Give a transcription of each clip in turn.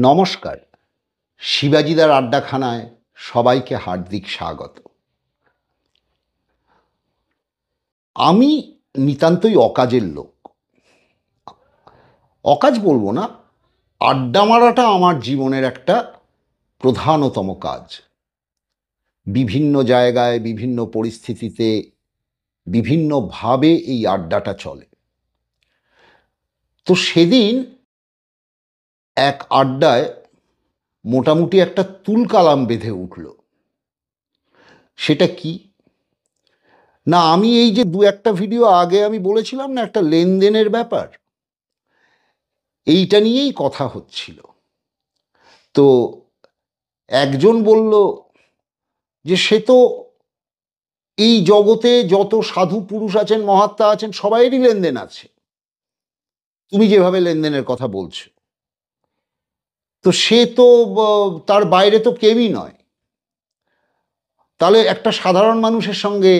নমস্কার। শিবাজিদার আড্ডাখানায় সবাইকে হার্দিক স্বাগত। আমি নিতান্তই অকাজের লোক। অকাজ বলবো না, আড্ডা মারাটা আমার জীবনের একটা প্রধানতম কাজ। বিভিন্ন জায়গায় বিভিন্ন পরিস্থিতিতে বিভিন্নভাবে এই আড্ডাটা চলে। তো সেদিন এক আড্ডায় মোটামুটি একটা তুলকালাম বেঁধে উঠল। সেটা কি না, আমি এই যে একটা ভিডিও আগে আমি বলেছিলাম না একটা লেনদেনের ব্যাপার, এইটা নিয়েই কথা হচ্ছিল। তো একজন বলল যে সে তো এই জগতে যত সাধু পুরুষ আছেন, মহাত্মা আছেন, সবাইয়েরই লেনদেন আছে, তুমি যেভাবে লেনদেনের কথা বলছো। তো সে তো তার বাইরে তো কেউই নয়। তাহলে একটা সাধারণ মানুষের সঙ্গে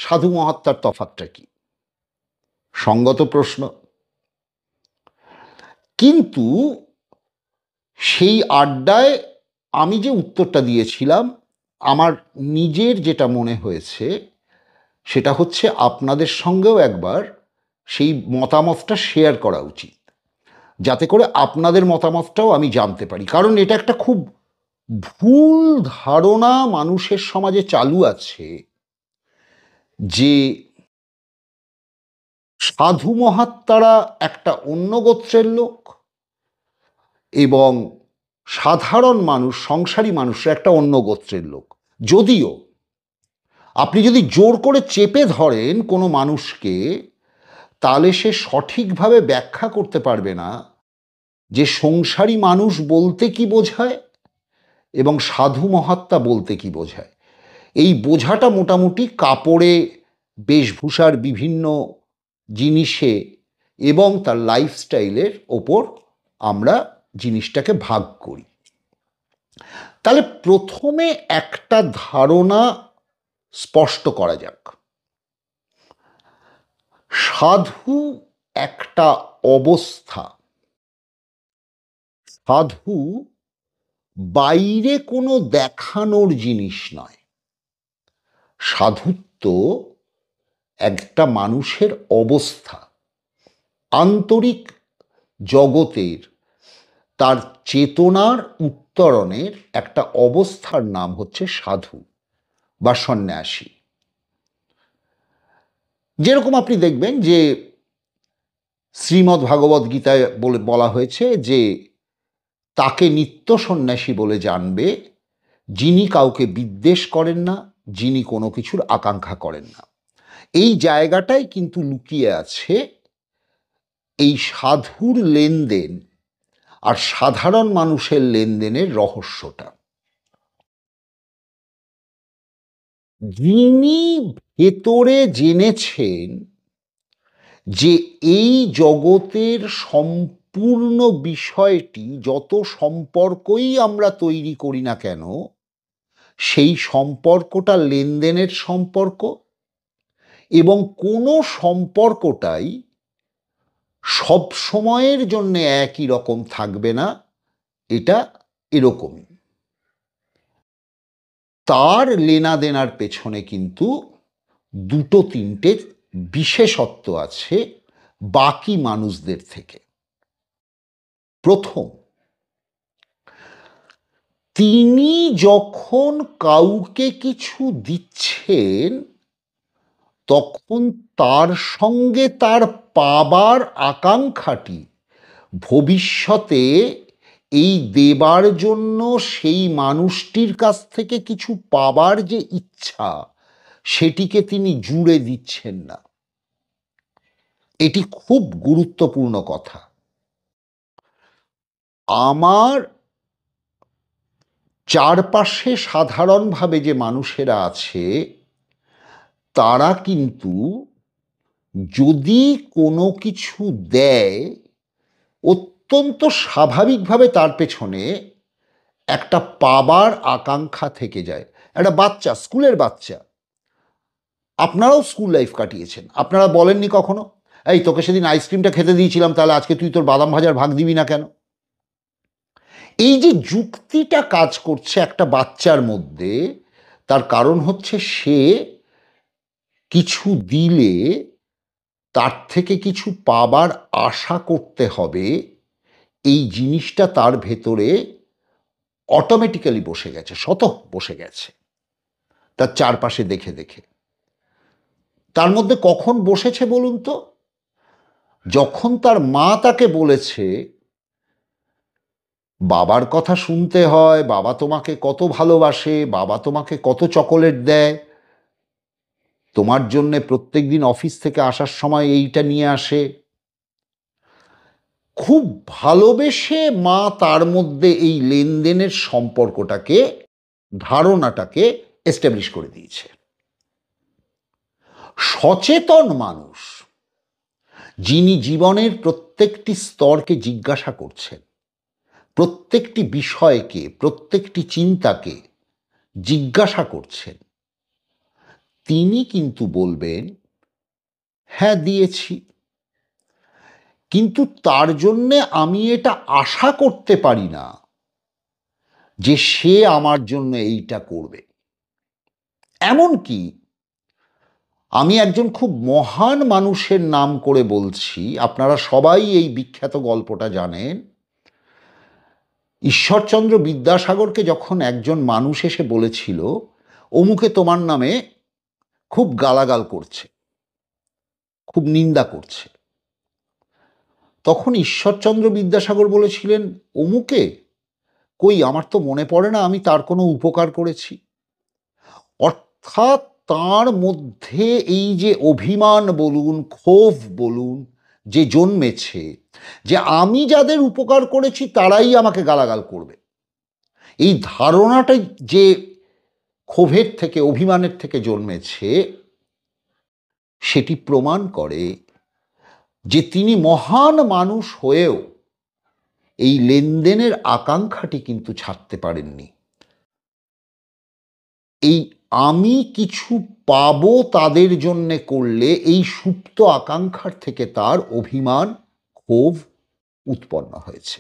সাধু মহাত্মার তফাৎটা কি? সঙ্গত প্রশ্ন। কিন্তু সেই আড্ডায় আমি যে উত্তরটা দিয়েছিলাম, আমার নিজের যেটা মনে হয়েছে সেটা হচ্ছে আপনাদের সঙ্গেও একবার সেই মতামতটা শেয়ার করা উচিত, যাতে করে আপনাদের মতামতটাও আমি জানতে পারি। কারণ এটা একটা খুব ভুল ধারণা মানুষের সমাজে চালু আছে যে সাধু মহাত্মারা একটা অন্য গোত্রের লোক এবং সাধারণ মানুষ, সংসারী মানুষরা একটা অন্য গোত্রের লোক। যদিও আপনি যদি জোর করে চেপে ধরেন কোনো মানুষকে, তাহলে সে সঠিকভাবে ব্যাখ্যা করতে পারবে না যে সংসারী মানুষ বলতে কি বোঝায় এবং সাধু মহাত্মা বলতে কি বোঝায়। এই বোঝাটা মোটামুটি কাপড়ে, বেশভূষার বিভিন্ন জিনিসে এবং তার লাইফস্টাইলের ওপর আমরা জিনিসটাকে ভাগ করি। তাহলে প্রথমে একটা ধারণা স্পষ্ট করা যাক। সাধু একটা অবস্থা। সাধু বাইরে কোনো দেখানোর জিনিস নয়। সাধুত্ব একটা মানুষের অবস্থা, আন্তরিক জগতের তার চেতনার উত্তরণের একটা অবস্থার নাম হচ্ছে সাধু বা সন্ন্যাসী। যেরকম আপনি দেখবেন যে শ্রীমদ্ ভাগবত গীতায় বলা হয়েছে যে তাকে নিত্য সন্ন্যাসী বলে জানবে যিনি কাউকে বিদ্বেষ করেন না, যিনি কোনো কিছুর আকাঙ্ক্ষা করেন না। এই জায়গাটাই কিন্তু লুকিয়ে আছে এই সাধুর লেনদেন আর সাধারণ মানুষের লেনদেনের রহস্যটা। যিনি ভেতরে জেনেছেন যে এই জগতের সম্পূর্ণ বিষয়টি, যত সম্পর্কই আমরা তৈরি করি না কেন, সেই সম্পর্কটা লেনদেনের সম্পর্ক এবং কোনো সম্পর্কটাই সব সময়ের জন্য একই রকম থাকবে না, এটা এরকমই। তার লেনা দেনার পেছনে কিন্তু দুটো তিনটে বিশেষত্ব আছে বাকি মানুষদের থেকে। প্রথম, তিনি যখন কাউকে কিছু দিচ্ছেন তখন তার সঙ্গে তার পাবার আকাঙ্ক্ষাটি ভবিষ্যতে এই দেবার জন্য সেই মানুষটির কাছ থেকে কিছু পাবার যে ইচ্ছা, সেটিকে তিনি জুড়ে দিচ্ছেন না। এটি খুব গুরুত্বপূর্ণ কথা। আমার চারপাশে সাধারণভাবে যে মানুষেরা আছে, তারা কিন্তু যদি কোনো কিছু দেয়, অত্যন্ত স্বাভাবিকভাবে তার পেছনে একটা পাবার আকাঙ্ক্ষা থেকে যায়। একটা বাচ্চা, স্কুলের বাচ্চা, আপনারাও স্কুল লাইফ কাটিয়েছেন, আপনারা বলেননি কখনো, এই তোকে সেদিন আইসক্রিমটা খেতে দিয়েছিলাম, তাহলে আজকে তুই তোর বাদাম ভাজার ভাগ দিবি না কেন? এই যে যুক্তিটা কাজ করছে একটা বাচ্চার মধ্যে, তার কারণ হচ্ছে সে কিছু দিলে তার থেকে কিছু পাবার আশা করতে হবে, এই জিনিসটা তার ভেতরে অটোমেটিক্যালি বসে গেছে, স্বতঃ বসে গেছে তার চারপাশে দেখে দেখে। তার মধ্যে কখন বসেছে বলুন তো? যখন তার মা তাকে বলেছে, বাবার কথা শুনতে হয়, বাবা তোমাকে কত ভালোবাসে, বাবা তোমাকে কত চকোলেট দেয়, তোমার জন্যে প্রত্যেকদিন অফিস থেকে আসার সময় এইটা নিয়ে আসে। খুব ভালোবেসে মা তার মধ্যে এই লেনদেনের সম্পর্কটাকে, ধারণাটাকে এস্টাবলিশ করে দিয়েছে। সচেতন মানুষ, যিনি জীবনের প্রত্যেকটি স্তরকে জিজ্ঞাসা করছেন, প্রত্যেকটি বিষয়কে, প্রত্যেকটি চিন্তাকে জিজ্ঞাসা করছেন, তিনি কিন্তু বলবেন, হ্যাঁ দিয়েছি, কিন্তু তার জন্যে আমি এটা আশা করতে পারি না যে সে আমার জন্য এইটা করবে। এমনকি আমি একজন খুব মহান মানুষের নাম করে বলছি, আপনারা সবাই এই বিখ্যাত গল্পটা জানেন। ঈশ্বরচন্দ্র বিদ্যাসাগরকে যখন একজন মানুষ এসে বলেছিল, অমুকে তোমার নামে খুব গালাগাল করছে, খুব নিন্দা করছে, তখন ঈশ্বরচন্দ্র বিদ্যাসাগর বলেছিলেন, অমুকে? কই, আমার তো মনে পড়ে না আমি তার কোনো উপকার করেছি। অর্থাৎ তার মধ্যে এই যে অভিমান বলুন, ক্ষোভ বলুন, যে জন্মেছে, যে আমি যাদের উপকার করেছি তারাই আমাকে গালাগাল করবে, এই ধারণাটা যে ক্ষোভের থেকে, অভিমানের থেকে জন্মেছে, সেটি প্রমাণ করে যে তিনি মহান মানুষ হয়েও এই লেনদেনের আকাঙ্ক্ষাটি কিন্তু ছাড়তে পারেননি। এই আমি কিছু পাবো তাদের জন্যে করলে, এই সুপ্ত আকাঙ্ক্ষার থেকে তার অভিমান, ক্ষোভ উৎপন্ন হয়েছে।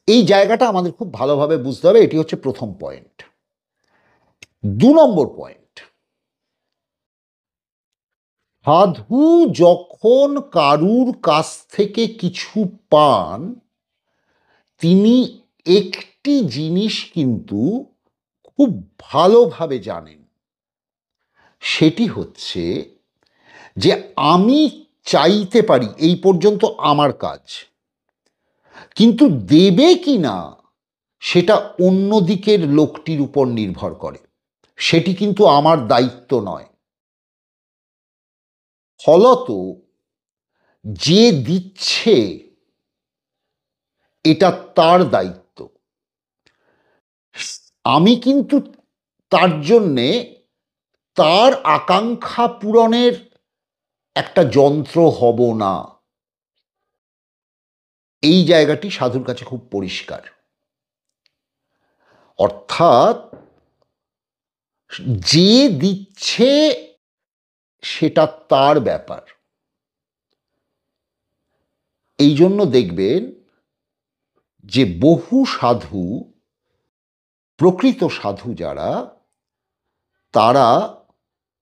এই জায়গাটা আমাদের খুব ভালোভাবে বুঝতে হবে। এটি হচ্ছে প্রথম পয়েন্ট। 2 নম্বর পয়েন্ট, সাধু যখন কারুর কাছ থেকে কিছু পান, তিনি একটি জিনিস কিন্তু খুব ভালোভাবে জানেন, সেটি হচ্ছে যে আমি চাইতে পারি এই পর্যন্ত আমার কাজ, কিন্তু দেবে কি না সেটা অন্য দিকের লোকটির উপর নির্ভর করে, সেটি কিন্তু আমার দায়িত্ব নয়। ফলত যে দিচ্ছে এটা তার দায়িত্ব, আমি কিন্তু তার জন্যে তার আকাঙ্ক্ষা পূরণের একটা যন্ত্র হব না। এই জায়গাটি সাধুর কাছে খুব পরিষ্কার। অর্থাৎ যে দিচ্ছে সেটা তার ব্যাপার। এই জন্য দেখবেন যে বহু সাধু, প্রকৃত সাধু যারা, তারা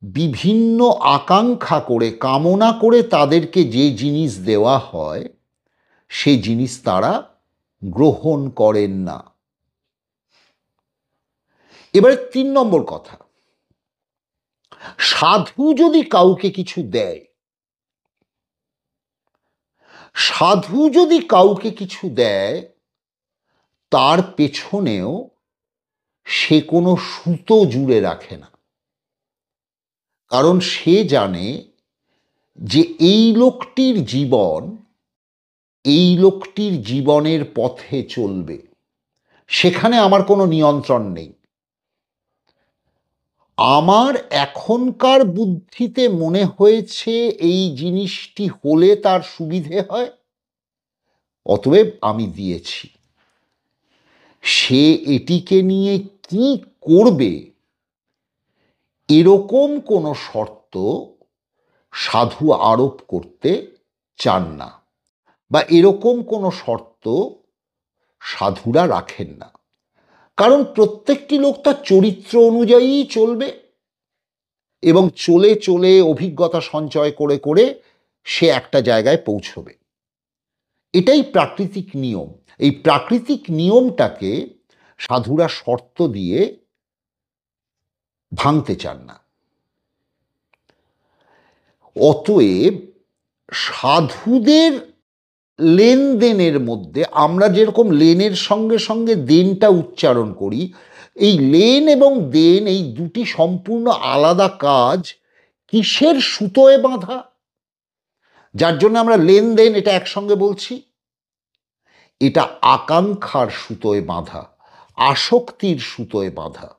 বিভিন্ন আকাঙ্ক্ষা করে, কামনা করে তাদেরকে যে জিনিস দেওয়া হয় সেই জিনিস তারা গ্রহণ করেন না। এবারে 3 নম্বর কথা, সাধু যদি কাউকে কিছু দেয়, সাধু যদি কাউকে কিছু দেয়, তার পেছনেও সে কোনো সুতো জুড়ে রাখে না। কারণ সে জানে যে এই লোকটির জীবন, এই লোকটির জীবনের পথে চলবে, সেখানে আমার কোনো নিয়ন্ত্রণ নেই। আমার এখনকার বুদ্ধিতে মনে হয়েছে এই জিনিসটি হলে তার সুবিধে হয়, অতএব আমি দিয়েছি। সে এটিকে নিয়ে কি করবে এরকম কোনো শর্ত সাধু আরোপ করতে চান না, বা এরকম কোনো শর্ত সাধুরা রাখেন না, কারণ প্রত্যেকটি লোক তার চরিত্র অনুযায়ী চলবে এবং চলে চলে অভিজ্ঞতা সঞ্চয় করে করে সে একটা জায়গায় পৌঁছবে। এটাই প্রাকৃতিক নিয়ম। এই প্রাকৃতিক নিয়মটাকে সাধুরা শর্ত দিয়ে ভাঙতে চান না। অতএব সাধুদের লেনদেনের মধ্যে আমরা যেরকম লেনের সঙ্গে সঙ্গে দেনটা উচ্চারণ করি, এই লেন এবং দেন এই দুটি সম্পূর্ণ আলাদা কাজ। কিসের সুতোয় বাঁধা, যার জন্য আমরা লেনদেন এটা একসঙ্গে বলছি, এটা আকাঙ্ক্ষার সুতোয় বাঁধা, আসক্তির সুতোয় বাঁধা।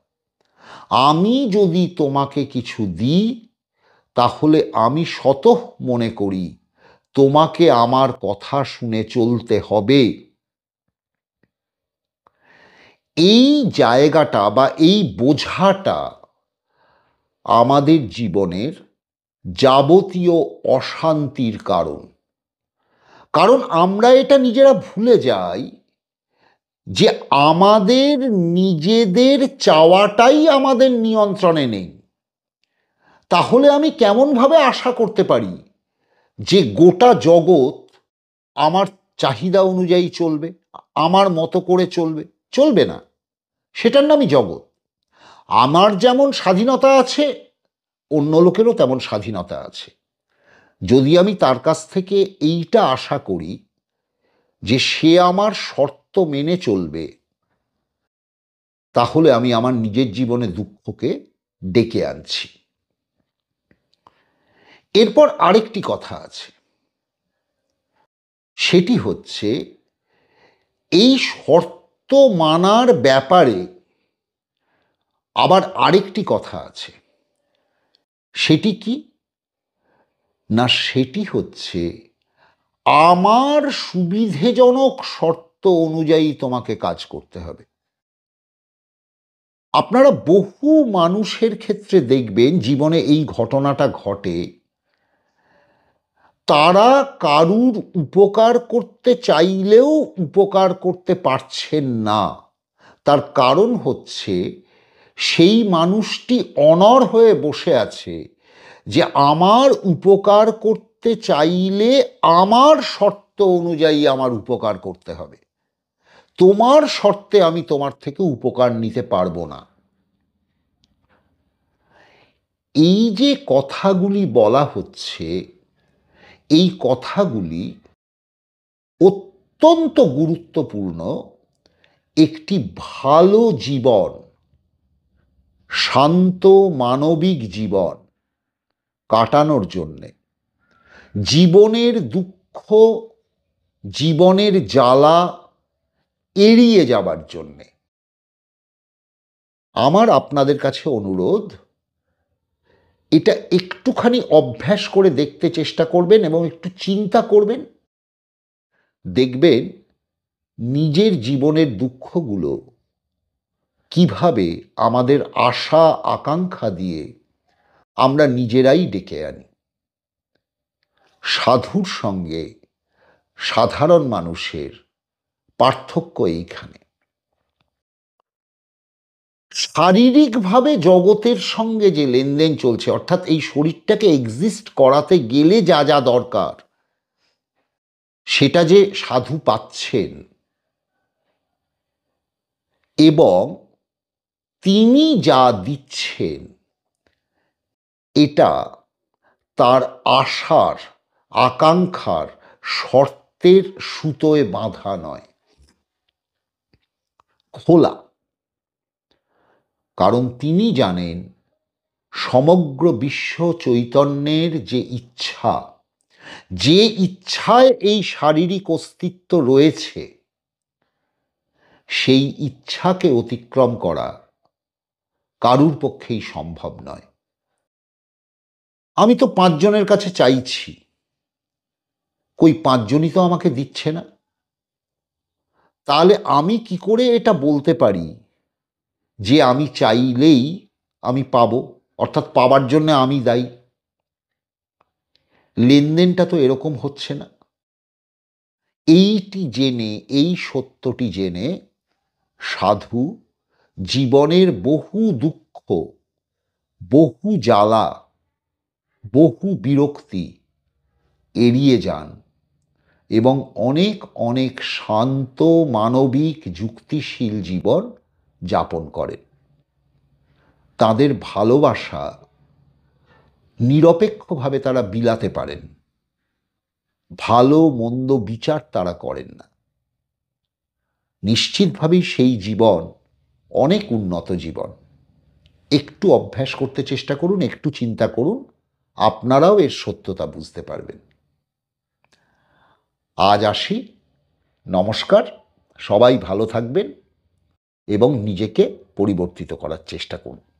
আমি যদি তোমাকে কিছু দিই, তাহলে আমি স্বতঃ মনে করি তোমাকে আমার কথা শুনে চলতে হবে। এই জায়গাটা বা এই বোঝাটা আমাদের জীবনের যাবতীয় অশান্তির কারণ। কারণ আমরা এটা নিজেরা ভুলে যাই যে আমাদের নিজেদের চাওয়াটাই আমাদের নিয়ন্ত্রণে নেই। তাহলে আমি কেমনভাবে আশা করতে পারি যে গোটা জগৎ আমার চাহিদা অনুযায়ী চলবে, আমার মতো করে চলবে? চলবে না। সেটার নামই জগৎ। আমার যেমন স্বাধীনতা আছে, অন্য লোকেরও তেমন স্বাধীনতা আছে। যদি আমি তার কাছ থেকে এইটা আশা করি যে সে আমার শর্ত মেনে চলবে, তাহলে আমি আমার নিজের জীবনে দুঃখকে ডেকে আনছি। এরপর আরেকটি কথা আছে, সেটি হচ্ছে এই শর্ত মানার ব্যাপারে আবার আরেকটি কথা আছে। সেটি কি না, সেটি হচ্ছে আমার সুবিধেজনক শর্ত অনুযায়ী তোমাকে কাজ করতে হবে। আপনারা বহু মানুষের ক্ষেত্রে দেখবেন জীবনে এই ঘটনাটা ঘটে, তারা কারুর উপকার করতে চাইলেও উপকার করতে পারছেন না। তার কারণ হচ্ছে সেই মানুষটি অনড় হয়ে বসে আছে যে আমার উপকার করতে চাইলে আমার শর্ত অনুযায়ী আমার উপকার করতে হবে, তোমার শর্তে আমি তোমার থেকে উপকার নিতে পারবো না। এই যে কথাগুলি বলা হচ্ছে, এই কথাগুলি অত্যন্ত গুরুত্বপূর্ণ একটি ভালো জীবন, শান্ত মানবিক জীবন কাটানোর জন্যে, জীবনের দুঃখ, জীবনের জ্বালা এড়িয়ে যাবার জন্যে। আমার আপনাদের কাছে অনুরোধ, এটা একটুখানি অভ্যাস করে দেখতে চেষ্টা করবেন এবং একটু চিন্তা করবেন। দেখবেন নিজের জীবনের দুঃখগুলো কিভাবে আমাদের আশা আকাঙ্ক্ষা দিয়ে আমরা নিজেরাই ডেকে আনি। সাধুর সঙ্গে সাধারণ মানুষের পার্থক্য এইখানে। শারীরিকভাবে জগতের সঙ্গে যে লেনদেন চলছে, অর্থাৎ এই শরীরটাকে এক্সিস্ট করাতে গেলে যা যা দরকার, সেটা যে সাধু পাচ্ছেন এবং তিনি যা দিচ্ছেন, এটা তার আশার আকাঙ্ক্ষার শর্তের সুতোয় বাঁধা নয়, খোলা। কারণ তিনি জানেন সমগ্র বিশ্ব চৈতন্যের যে ইচ্ছা, যে ইচ্ছায় এই শারীরিক অস্তিত্ব রয়েছে, সেই ইচ্ছাকে অতিক্রম করা কারুর পক্ষেই সম্ভব নয়। আমি তো 5 জনের কাছে চাইছি, কই 5 জনই তো আমাকে দিচ্ছে না। তাহলে আমি কি করে এটা বলতে পারি যে আমি চাইলেই আমি পাবো, অর্থাৎ পাবার জন্য আমি দায়ী? লেনদেনটা তো এরকম হচ্ছে না। এইটি জেনে, এই সত্যটি জেনে সাধু জীবনের বহু দুঃখ, বহু জ্বালা, বহু বিরক্তি এড়িয়ে যান এবং অনেক অনেক শান্ত, মানবিক, যুক্তিশীল জীবন যাপন করেন। তাদের ভালোবাসা নিরপেক্ষভাবে তারা বিলাতে পারেন। ভালো মন্দ বিচার তারা করেন না। নিশ্চিতভাবেই সেই জীবন অনেক উন্নত জীবন। একটু অভ্যাস করতে চেষ্টা করুন, একটু চিন্তা করুন, আপনারাও এর সত্যতা বুঝতে পারবেন। আজ আসি, নমস্কার। সবাই ভালো থাকবেন এবং নিজেকে পরিবর্তিত করার চেষ্টা করুন।